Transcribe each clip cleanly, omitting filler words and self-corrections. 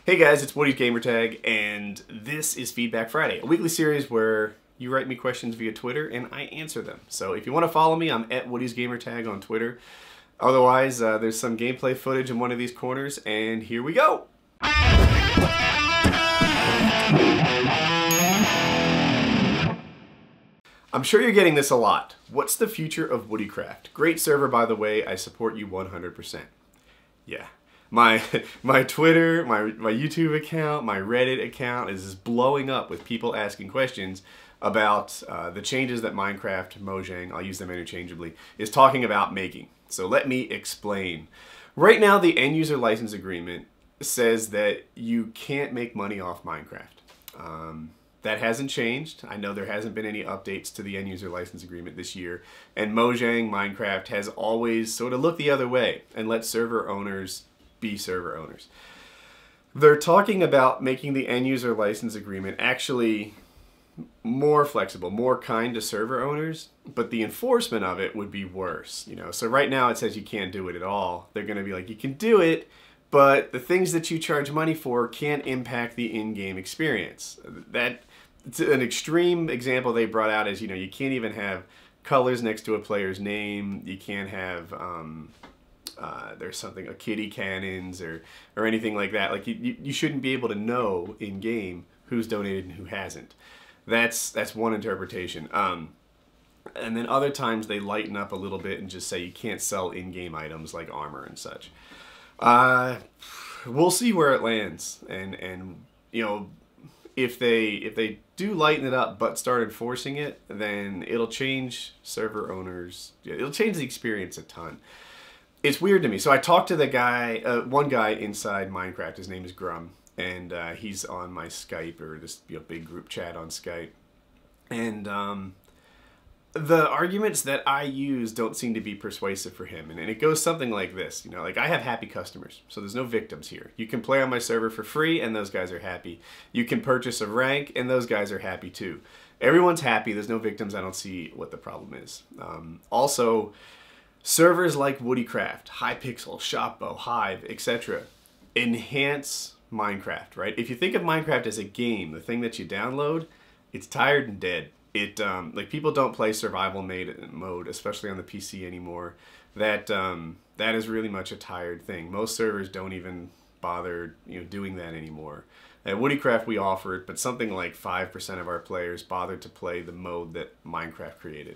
Hey guys, it's WoodysGamertag, and this is Feedback Friday, a weekly series where you write me questions via Twitter and I answer them. So if you want to follow me, I'm at WoodysGamertag on Twitter. Otherwise, there's some gameplay footage in one of these corners, and here we go! I'm sure you're getting this a lot. What's the future of WoodyCraft? Great server, by the way. I support you 100%. Yeah. My Twitter, my YouTube account, my Reddit account is just blowing up with people asking questions about the changes that Minecraft, Mojang, I'll use them interchangeably, is talking about making. So let me explain. Right now, the end user license agreement says that you can't make money off Minecraft. That hasn't changed. I know there hasn't been any updates to the end user license agreement this year, and Mojang Minecraft has always sort of looked the other way and let server owners be server owners. They're talking about making the end user license agreement actually more flexible, more kind to server owners, but the enforcement of it would be worse. So right now it says you can't do it at all. They're going to be like, you can do it, but the things that you charge money for can't impact the in-game experience. It's an extreme example they brought out is, you can't even have colors next to a player's name. You can't have there's something, a kitty cannons or anything like that. Like you shouldn't be able to know in game who's donated and who hasn't. That's one interpretation. And then other times they lighten up a little bit and just say you can't sell in-game items like armor and such. We'll see where it lands, and if they do lighten it up but start enforcing it, then it'll change server owners. It'll change the experience a ton. It's weird to me. So I talked to the guy, one guy inside Minecraft. His name is Grum, and he's on my Skype, or this big group chat on Skype. And the arguments that I use don't seem to be persuasive for him. And it goes something like this. Like I have happy customers, so there's no victims here. You can play on my server for free, and those guys are happy. You can purchase a rank, and those guys are happy too. Everyone's happy. There's no victims. I don't see what the problem is. Also, servers like WoodyCraft, Hypixel, Shopbo, Hive, etc. enhance Minecraft, right? If you think of Minecraft as a game, the thing that you download, it's tired and dead. Like people don't play survival mode, especially on the PC anymore. That is really much a tired thing. Most servers don't even bother doing that anymore. At WoodyCraft we offer it, but something like 5% of our players bother to play the mode that Minecraft created.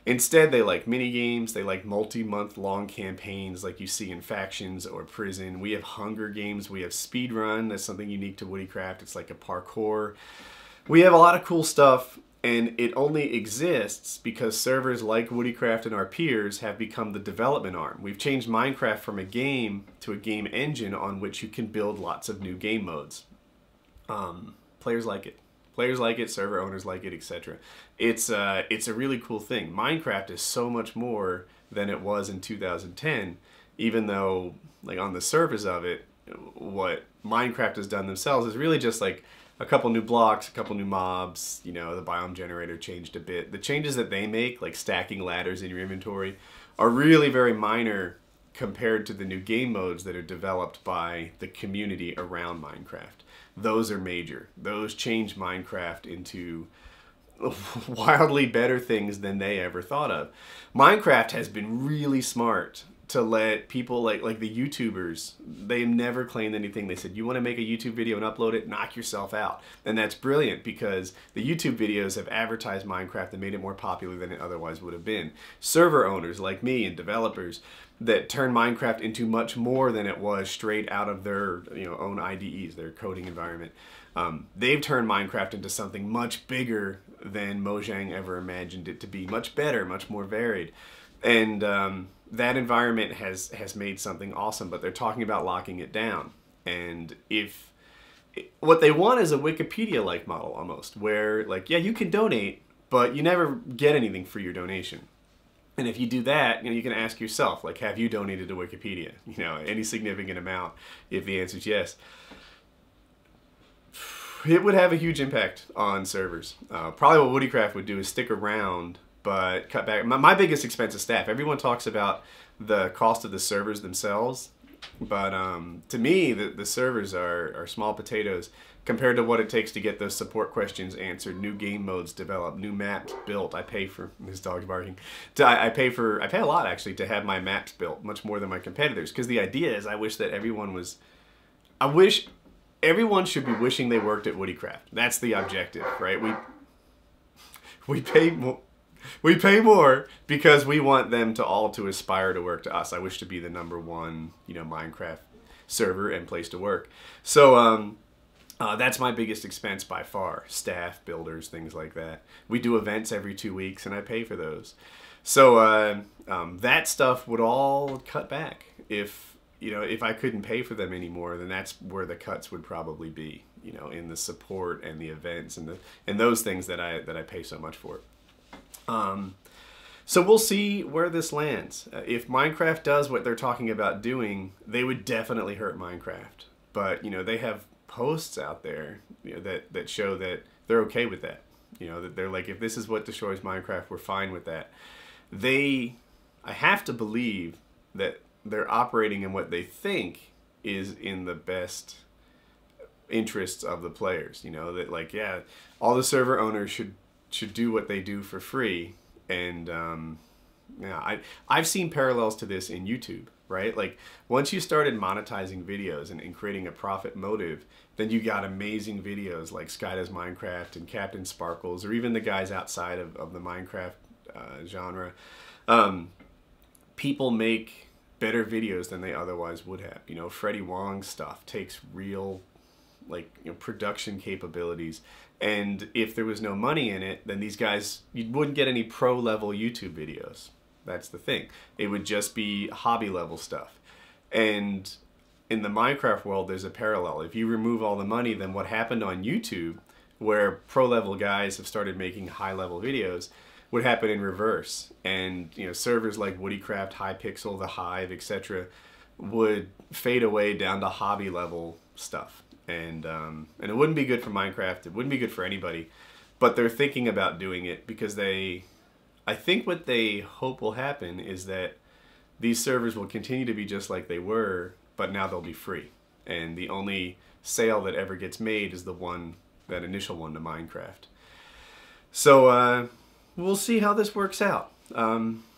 Instead, they like mini-games, they like multi-month-long campaigns like you see in Factions or Prison. We have Hunger Games, we have Speedrun, that's something unique to WoodyCraft, it's like a parkour. We have a lot of cool stuff, and it only exists because servers like WoodyCraft and our peers have become the development arm. We've changed Minecraft from a game to a game engine on which you can build lots of new game modes. Players like it. Players like it, server owners like it, etc. It's a really cool thing. Minecraft is so much more than it was in 2010, even though, like, on the surface of it, what Minecraft has done themselves is really just like a couple new blocks, a couple new mobs, the biome generator changed a bit. The changes that they make, like stacking ladders in your inventory, are really very minor compared to the new game modes that are developed by the community around Minecraft. Those are major. Those change Minecraft into wildly better things than they ever thought of. Minecraft has been really smart to let people like the YouTubers, they never claimed anything. They said, you want to make a YouTube video and upload it, knock yourself out. And that's brilliant because the YouTube videos have advertised Minecraft and made it more popular than it otherwise would have been. Server owners like me and developers that turn Minecraft into much more than it was straight out of their own IDEs, their coding environment. They've turned Minecraft into something much bigger than Mojang ever imagined it to be. Much better, much more varied. And that environment has made something awesome, but they're talking about locking it down. And what they want is a Wikipedia-like model almost, where like, yeah, you can donate, but you never get anything for your donation. And if you do that, you can ask yourself, like, have you donated to Wikipedia? Any significant amount, if the answer is yes. It would have a huge impact on servers. Probably what WoodyCraft would do is stick around, but cut back. My biggest expense is staff. Everyone talks about the cost of the servers themselves. But to me, the servers are small potatoes compared to what it takes to get those support questions answered, new game modes developed, new maps built. I pay for this dog's barking. I pay a lot actually to have my maps built, much more than my competitors. Because the idea is, I wish everyone should be wishing they worked at WoodyCraft. That's the objective, right? We pay more. We pay more because we want them to all to aspire to work to us. I wish to be the #1, Minecraft server and place to work. So that's my biggest expense by far. Staff, builders, things like that. We do events every 2 weeks, and I pay for those. So that stuff would all cut back if I couldn't pay for them anymore. Then that's where the cuts would probably be. In the support and the events and those things that I pay so much for. So we'll see where this lands. If Minecraft does what they're talking about doing, they would definitely hurt Minecraft. But, they have posts out there that show that they're okay with that. That they're like, if this is what destroys Minecraft, we're fine with that. I have to believe that they're operating in what they think is in the best interests of the players. That like, yeah, all the server owners should do what they do for free. And I've seen parallels to this in YouTube, right? Like once you started monetizing videos and creating a profit motive, then you got amazing videos like Sky Does Minecraft and Captain Sparkles, or even the guys outside of the Minecraft genre. People make better videos than they otherwise would have. Freddie Wong's stuff takes real production capabilities. And if there was no money in it, then these guys, you wouldn't get any pro-level YouTube videos. That's the thing. It would just be hobby-level stuff. And in the Minecraft world, there's a parallel. If you remove all the money, then what happened on YouTube, where pro-level guys have started making high-level videos, would happen in reverse. And servers like WoodyCraft, Hypixel, The Hive, etc., would fade away down to hobby-level stuff. And it wouldn't be good for Minecraft. It wouldn't be good for anybody. But they're thinking about doing it because I think what they hope will happen is that these servers will continue to be just like they were, but now they'll be free. And the only sale that ever gets made is that initial one to Minecraft. So we'll see how this works out.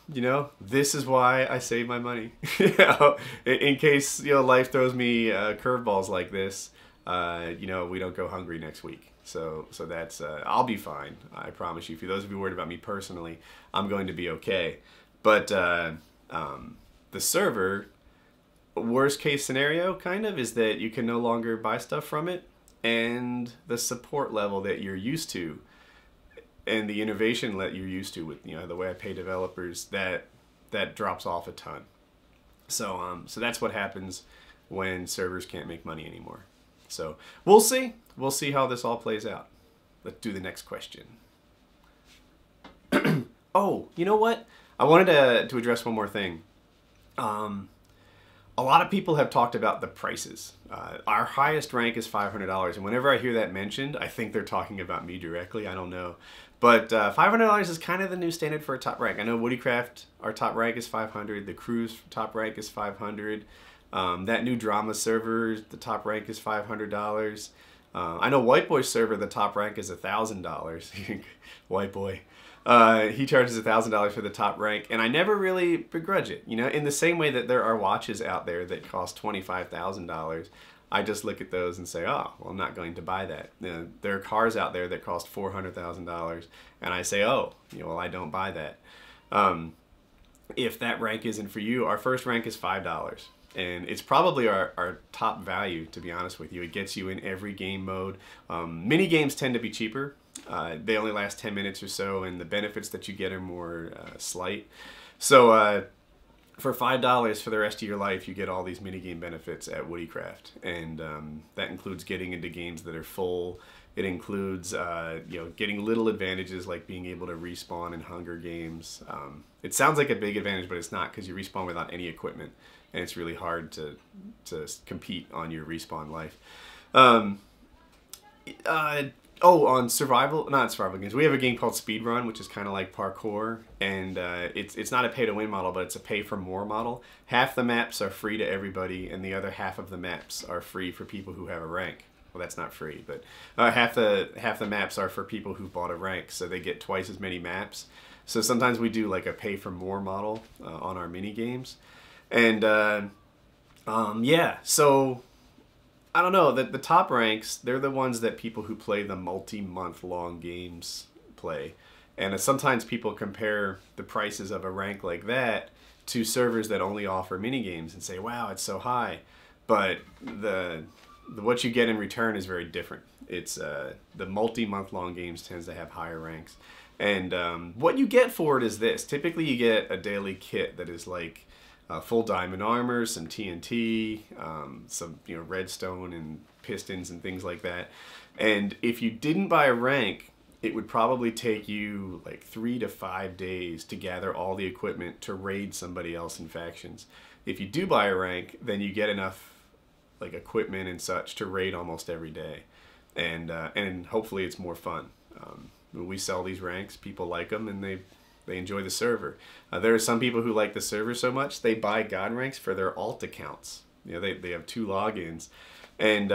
This is why I save my money. In case life throws me curveballs like this. We don't go hungry next week. So that's, I'll be fine. I promise you. For those of you worried about me personally, I'm going to be okay. But the server, worst case scenario kind of, is that you can no longer buy stuff from it. And the support level that you're used to and the innovation that you're used to with, the way I pay developers, that drops off a ton. So that's what happens when servers can't make money anymore. So we'll see. We'll see how this all plays out. Let's do the next question. Oh, you know what? I wanted to address one more thing. A lot of people have talked about the prices. Our highest rank is $500, and whenever I hear that mentioned, I think they're talking about me directly. I don't know. But $500 is kind of the new standard for a top rank. I know WoodyCraft, our top rank is $500. The Crew's top rank is $500. That new drama server, the top rank is $500. I know White Boy's server, the top rank is $1,000. White Boy. He charges $1,000 for the top rank, and I never really begrudge it. In the same way that there are watches out there that cost $25,000, I just look at those and say, oh, well, I'm not going to buy that. There are cars out there that cost $400,000, and I say, oh, well, I don't buy that. If that rank isn't for you, our first rank is $5. And it's probably our top value, to be honest with you. It gets you in every game mode. Mini games tend to be cheaper. They only last 10 minutes or so, and the benefits that you get are more slight. So for $5 for the rest of your life, you get all these minigame benefits at WoodyCraft. And that includes getting into games that are full. It includes getting little advantages like being able to respawn in Hunger Games. It sounds like a big advantage, but it's not, because you respawn without any equipment. And it's really hard to Oh, on not survival games, we have a game called Speedrun, which is kind of like parkour, and it's not a pay-to-win model, but it's a pay-for-more model. Half the maps are free to everybody, and the other half of the maps are free for people who have a rank. Well, that's not free, but half the maps are for people who've bought a rank, so they get twice as many maps. So sometimes we do like a pay-for-more model on our mini games, and yeah, so. I don't know, the top ranks, they're the ones that people who play the multi-month long games play. And sometimes people compare the prices of a rank like that to servers that only offer minigames and say, wow, it's so high. But what you get in return is very different. It's the multi-month long games tends to have higher ranks. And what you get for it is this. Typically you get a daily kit that is like full diamond armor, some TNT, some redstone and pistons and things like that. And if you didn't buy a rank, it would probably take you like 3 to 5 days to gather all the equipment to raid somebody else in factions. If you do buy a rank, then you get enough like equipment and such to raid almost every day, and hopefully it's more fun. When we sell these ranks, people like them and they enjoy the server. There are some people who like the server so much they buy God ranks for their alt accounts. They have 2 logins, and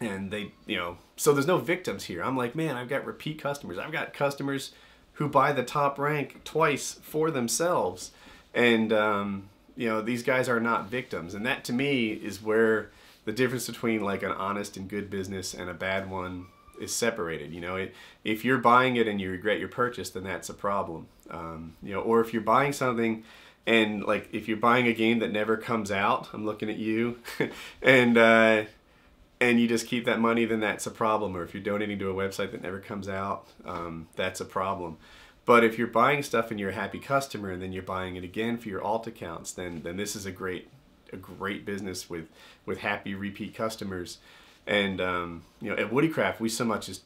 they so there's no victims here. I'm like, man, I've got repeat customers. I've got customers who buy the top rank twice for themselves, and these guys are not victims. And that to me is where the difference between like an honest and good business and a bad one is separated. If you're buying it and you regret your purchase, then that's a problem. Or if you're buying something and like if you're buying a game that never comes out, I'm looking at you, and you just keep that money, then that's a problem. Or if you're donating to a website that never comes out, that's a problem. But if you're buying stuff and you're a happy customer and then you're buying it again for your alt accounts, then this is a great business with happy repeat customers. And at WoodyCraft, we so much as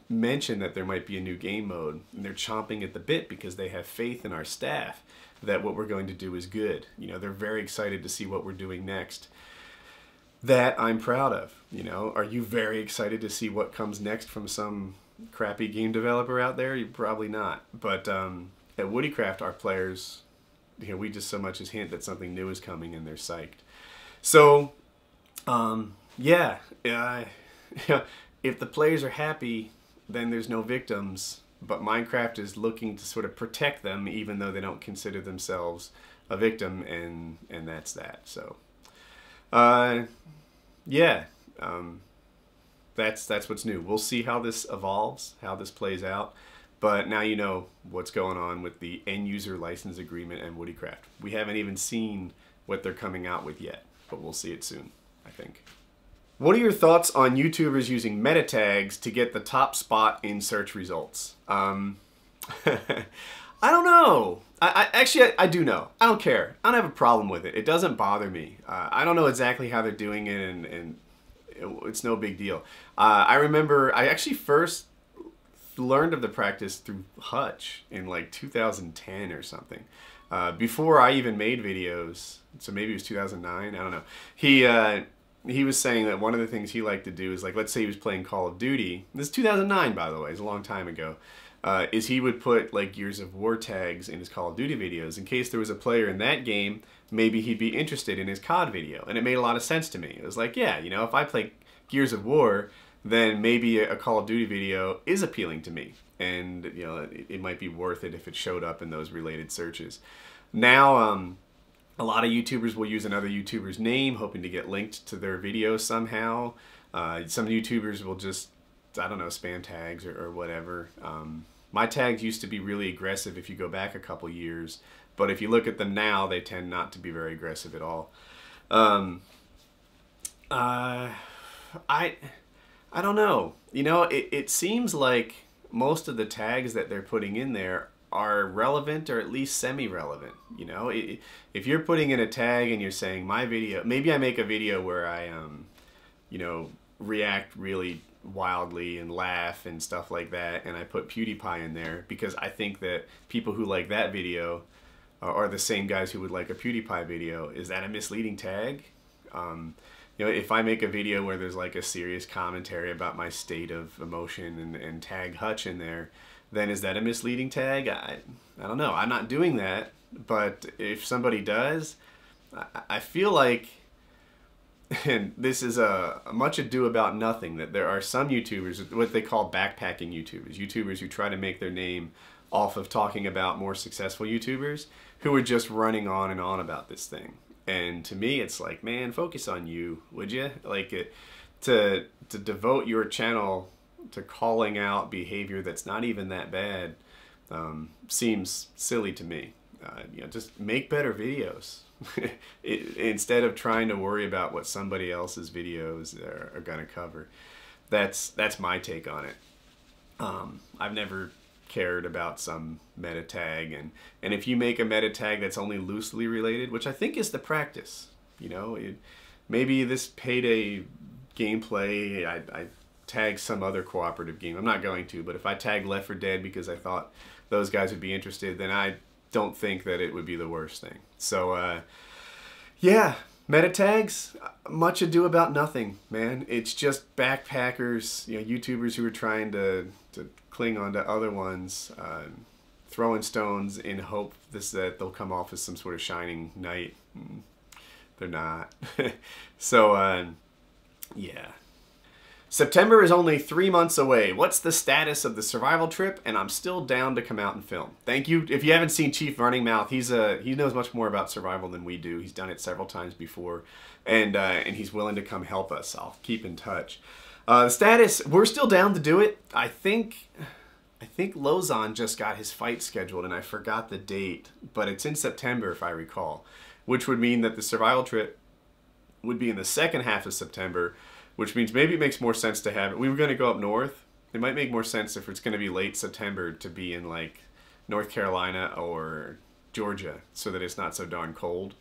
mention that there might be a new game mode, and they're chomping at the bit because they have faith in our staff that what we're going to do is good. They're very excited to see what we're doing next. That I'm proud of. Are you very excited to see what comes next from some crappy game developer out there? You're probably not. But at WoodyCraft, our players, we just so much as hint that something new is coming and they're psyched. So, yeah, if the players are happy, then there's no victims, but Minecraft is looking to sort of protect them even though they don't consider themselves a victim, and that's that. So, yeah, that's what's new. We'll see how this evolves, how this plays out, but now you know what's going on with the end-user license agreement and WoodyCraft. We haven't even seen what they're coming out with yet, but we'll see it soon, I think. What are your thoughts on YouTubers using meta tags to get the top spot in search results? I don't know. I do know. I don't care. I don't have a problem with it. It doesn't bother me. I don't know exactly how they're doing it, and it's no big deal. I remember I actually first learned of the practice through Hutch in like 2010 or something. Before I even made videos, so maybe it was 2009, I don't know. He was saying that one of the things he liked to do is, like, let's say he was playing Call of Duty. This is 2009, by the way. It's a long time ago. Is he would put, like, Gears of War tags in his Call of Duty videos. In case there was a player in that game, maybe he'd be interested in his COD video. And it made a lot of sense to me. It was like, yeah, if I play Gears of War, then maybe a Call of Duty video is appealing to me. And, it might be worth it if it showed up in those related searches. Now, a lot of YouTubers will use another YouTuber's name, hoping to get linked to their video somehow. Some YouTubers will just, I don't know, spam tags or whatever. My tags used to be really aggressive if you go back a couple years, but if you look at them now, they tend not to be very aggressive at all. I don't know. It seems like most of the tags that they're putting in there are relevant or at least semi-relevant. If you're putting in a tag and you're saying my video, maybe I make a video where I react really wildly and laugh and stuff like that, and I put PewDiePie in there because I think that people who like that video are the same guys who would like a PewDiePie video. Is that a misleading tag? you know, if I make a video where there's like a serious commentary about my state of emotion and tag Hutch in there, then is that a misleading tag? I don't know. I'm not doing that. But if somebody does, I feel like, and this is a much ado about nothing, that there are some YouTubers, what they call backpacking YouTubers who try to make their name off of talking about more successful YouTubers, who are just running on and on about this thing. And to me, it's like, man, focus on you, would you? Like, to devote your channel to calling out behavior that's not even that bad seems silly to me. You know, just make better videos instead of trying to worry about what somebody else's videos are going to cover. That's my take on it. I've never cared about some meta tag, and if you make a meta tag that's only loosely related, which I think is the practice, you know, maybe this Payday gameplay, I tag some other cooperative game. I'm not going to, but if I tag Left 4 Dead because I thought those guys would be interested, then I don't think that it would be the worst thing. So yeah, meta tags, much ado about nothing, man. It's just backpackers, you know, YouTubers who are trying to cling on to other ones, throwing stones in hope that they'll come off as some sort of shining knight. They're not. So yeah. September is only 3 months away. What's the status of the survival trip? And I'm still down to come out and film. Thank you. If you haven't seen Chief Running Mouth, he knows much more about survival than we do. He's done it several times before, and he's willing to come help us. I'll keep in touch. The status, we're still down to do it. I think Lozon just got his fight scheduled, and I forgot the date, but it's in September if I recall, which would mean that the survival trip would be in the second half of September, which means maybe it makes more sense to have it. We were going to go up north. It might make more sense if it's going to be late September to be in like North Carolina or Georgia so that it's not so darn cold.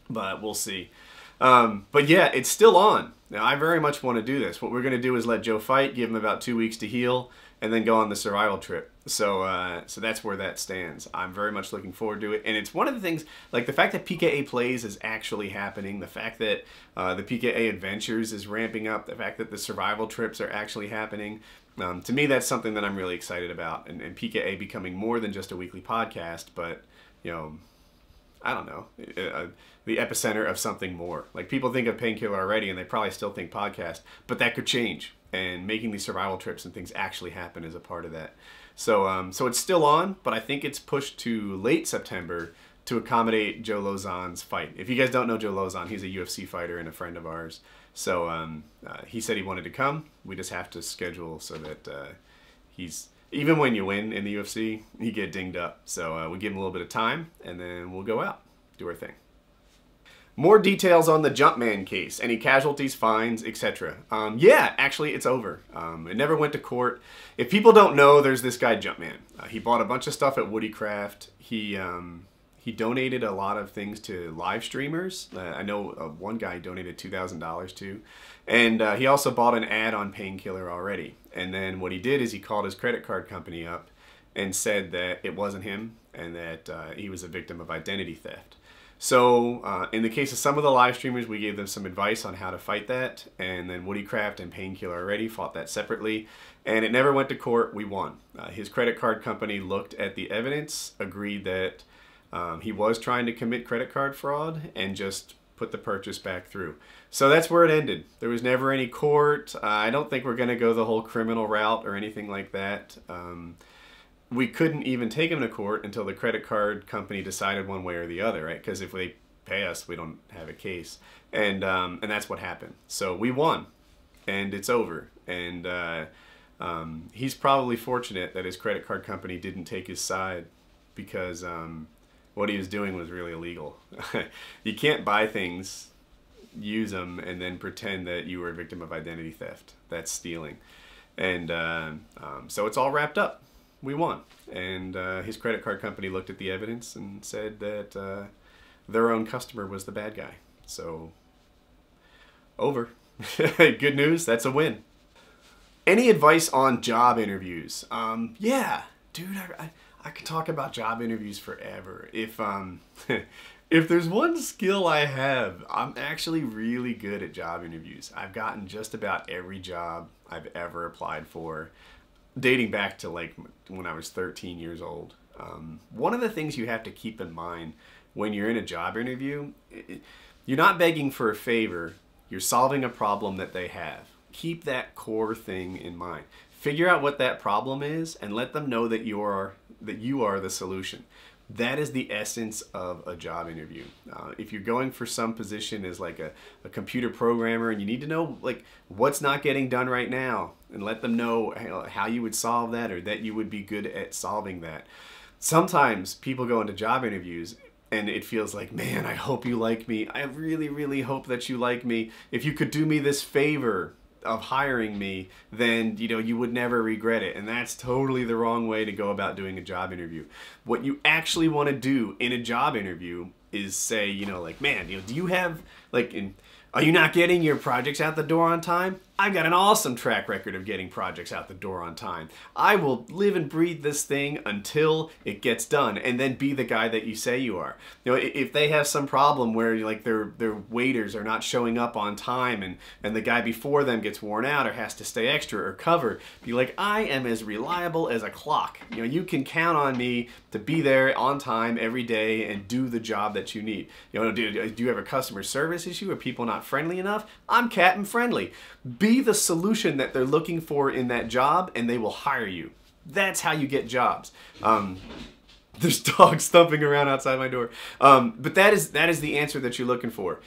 But we'll see. But yeah, it's still on. Now, I very much want to do this. What we're going to do is let Joe fight, give him about 2 weeks to heal, and then go on the survival trip. So so that's where that stands. I'm very much looking forward to it. And it's one of the things, like the fact that PKA Plays is actually happening, the fact that the PKA Adventures is ramping up, the fact that the survival trips are actually happening. To me, that's something that I'm really excited about. And PKA becoming more than just a weekly podcast, but, you know, I don't know, the epicenter of something more. Like, people think of Painkiller already, and they probably still think podcast, but that could change. And making these survival trips and things actually happen is a part of that. So, so it's still on, but I think it's pushed to late September to accommodate Joe Lozon's fight. If you guys don't know Joe Lozon, he's a UFC fighter and a friend of ours. So he said he wanted to come. We just have to schedule so that he's... Even when you win in the UFC, you get dinged up. So we give him a little bit of time, and then we'll go out, do our thing. More details on the Jumpman case. Any casualties, fines, etc. Yeah, actually, it's over. It never went to court. If people don't know, there's this guy Jumpman. He bought a bunch of stuff at WoodyCraft. He donated a lot of things to live streamers. I know one guy donated $2,000 to. And he also bought an ad on Painkiller already. And then what he did is he called his credit card company up and said that it wasn't him and that he was a victim of identity theft. So in the case of some of the live streamers, we gave them some advice on how to fight that. And then WoodyCraft and Painkiller already fought that separately. And it never went to court. We won. His credit card company looked at the evidence, agreed that he was trying to commit credit card fraud, and just put the purchase back through. So that's where it ended. There was never any court. I don't think we're going to go the whole criminal route or anything like that. We couldn't even take him to court until the credit card company decided one way or the other, right? Because if they pay us, we don't have a case. And that's what happened. So we won, and it's over. And he's probably fortunate that his credit card company didn't take his side, because what he was doing was really illegal. You can't buy things, use them, and then pretend that you were a victim of identity theft. That's stealing. And so it's all wrapped up. We won. And his credit card company looked at the evidence and said that their own customer was the bad guy. So, over. Good news, that's a win. Any advice on job interviews? Yeah, dude, I could talk about job interviews forever. If If there's one skill I have, I'm actually really good at job interviews. I've gotten just about every job I've ever applied for, dating back to like when I was 13 years old. One of the things you have to keep in mind when you're in a job interview, you're not begging for a favor, you're solving a problem that they have. Keep that core thing in mind. Figure out what that problem is and let them know that you are the solution. That is the essence of a job interview. If you're going for some position as like a computer programmer and you need to know like what's not getting done right now and let them know how you would solve that or that you would be good at solving that. Sometimes people go into job interviews and it feels like, man, I hope you like me. I really, really hope that you like me. If you could do me this favor of hiring me, then you would never regret it. And that's totally the wrong way to go about doing a job interview. What you actually want to do in a job interview is say, like, man, do you have are you not getting your projects out the door on time? I've got an awesome track record of getting projects out the door on time. I will live and breathe this thing until it gets done, and then be the guy that you say you are. If they have some problem where like their waiters are not showing up on time and the guy before them gets worn out or has to stay extra or cover, be like, I am as reliable as a clock. You can count on me to be there on time every day and do the job that you need. Do you have a customer service issue? Are people not friendly enough? I'm Captain Friendly. Be the solution that they're looking for in that job and they will hire you. That's how you get jobs. There's dogs thumping around outside my door. But that is the answer that you're looking for.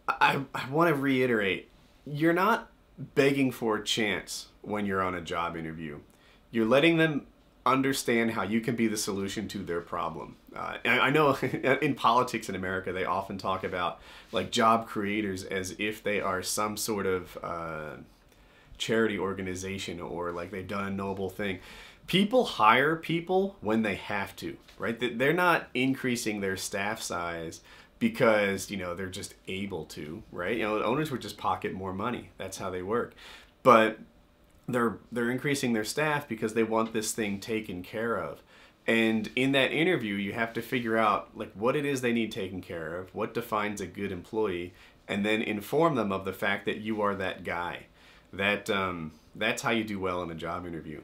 I want to reiterate, you're not begging for a chance when you're on a job interview. You're letting them understand how you can be the solution to their problem. I know in politics in America, they often talk about like job creators as if they are some sort of charity organization or like they've done a noble thing. People hire people when they have to, right? They're not increasing their staff size because, they're just able to, right? Owners would just pocket more money. That's how they work. But they're increasing their staff because they want this thing taken care of. And in that interview, you have to figure out like what it is they need taken care of, what defines a good employee, and then inform them of the fact that you are that guy. That's how you do well in a job interview.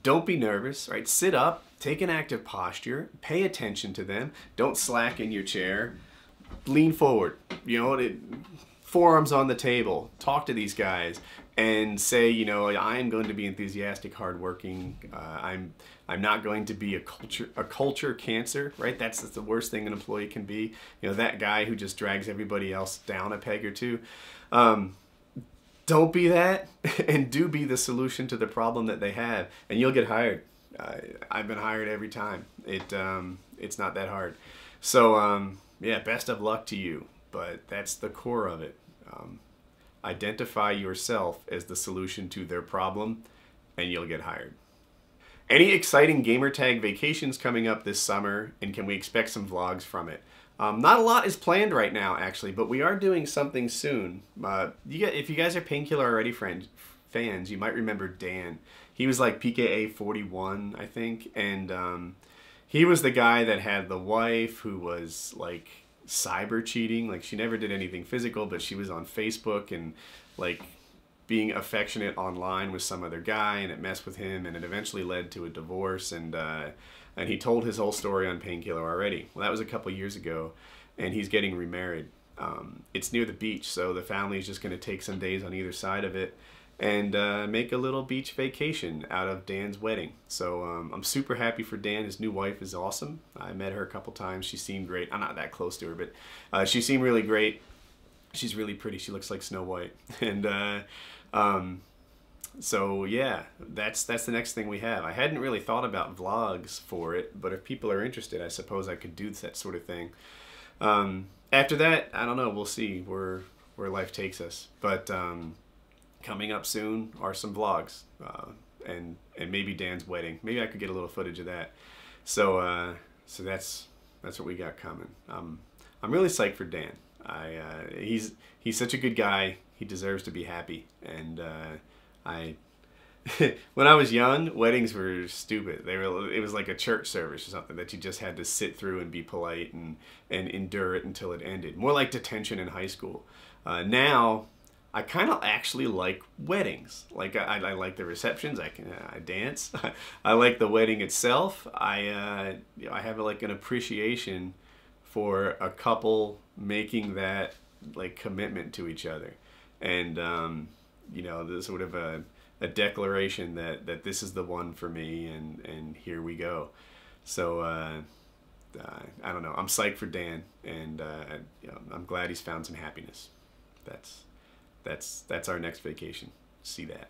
Don't be nervous, right? Sit up, take an active posture, pay attention to them. Don't slack in your chair. Lean forward, forearms on the table. Talk to these guys and say, I am going to be enthusiastic, hardworking. I'm not going to be a culture cancer, right? That's the worst thing an employee can be. That guy who just drags everybody else down a peg or two. Don't be that, and do be the solution to the problem that they have, and you'll get hired. I've been hired every time. It's not that hard. So yeah, best of luck to you. But that's the core of it. Identify yourself as the solution to their problem, and you'll get hired. Any exciting gamertag vacations coming up this summer, and can we expect some vlogs from it? Not a lot is planned right now, actually, but we are doing something soon. If you guys are Painkiller Already fans, you might remember Dan. He was like PKA 41, I think, and he was the guy that had the wife who was like cyber cheating. Like, she never did anything physical, but she was on Facebook and like being affectionate online with some other guy, and it messed with him, and it eventually led to a divorce, and he told his whole story on Painkiller Already. Well, that was a couple years ago, and he's getting remarried. It's near the beach, so the family is just going to take some days on either side of it and make a little beach vacation out of Dan's wedding. So I'm super happy for Dan. His new wife is awesome. I met her a couple times. She seemed great. I'm not that close to her, but she seemed really great. She's really pretty. She looks like Snow White. And so yeah, that's the next thing we have. I hadn't really thought about vlogs for it, but if people are interested, I suppose I could do that sort of thing. After that, I don't know. We'll see where life takes us. But coming up soon are some vlogs, and maybe Dan's wedding. Maybe I could get a little footage of that. So so that's what we got coming. I'm really psyched for Dan. He's such a good guy. He deserves to be happy, and when I was young, weddings were stupid. It was like a church service or something that you just had to sit through and be polite and endure it until it ended. More like detention in high school. Now, I kind of actually like weddings. Like I like the receptions. I dance. I like the wedding itself. I have like an appreciation for a couple making that like commitment to each other, and there's sort of a declaration that this is the one for me, and here we go. So I don't know. I'm psyched for Dan, and I'm glad he's found some happiness. That's our next vacation. See that.